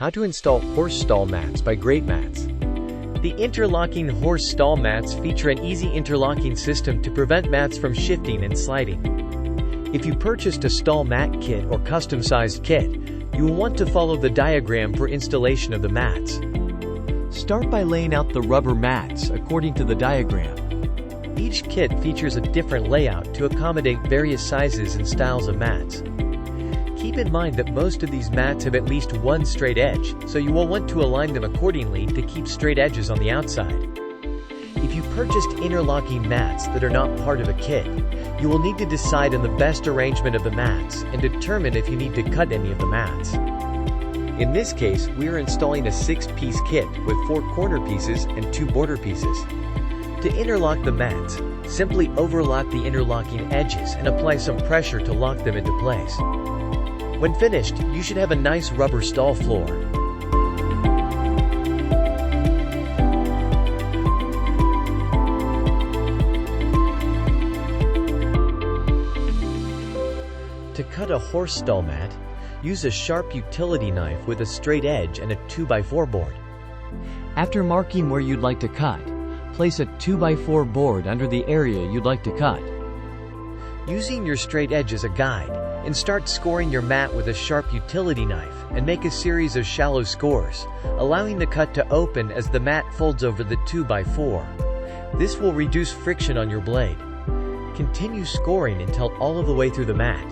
How to install horse stall mats by Greatmats. The interlocking horse stall mats feature an easy interlocking system to prevent mats from shifting and sliding. If you purchased a stall mat kit or custom-sized kit, you will want to follow the diagram for installation of the mats. Start by laying out the rubber mats according to the diagram. Each kit features a different layout to accommodate various sizes and styles of mats. Keep in mind that most of these mats have at least one straight edge, so you will want to align them accordingly to keep straight edges on the outside. If you purchased interlocking mats that are not part of a kit, you will need to decide on the best arrangement of the mats and determine if you need to cut any of the mats. In this case, we are installing a 6-piece kit with 4 corner pieces and 2 border pieces. To interlock the mats, simply overlock the interlocking edges and apply some pressure to lock them into place. When finished, you should have a nice rubber stall floor. To cut a horse stall mat, use a sharp utility knife with a straight edge and a 2x4 board. After marking where you'd like to cut, place a 2x4 board under the area you'd like to cut. Using your straight edge as a guide, and start scoring your mat with a sharp utility knife and make a series of shallow scores, allowing the cut to open as the mat folds over the 2x4. This will reduce friction on your blade. Continue scoring until all of the way through the mat.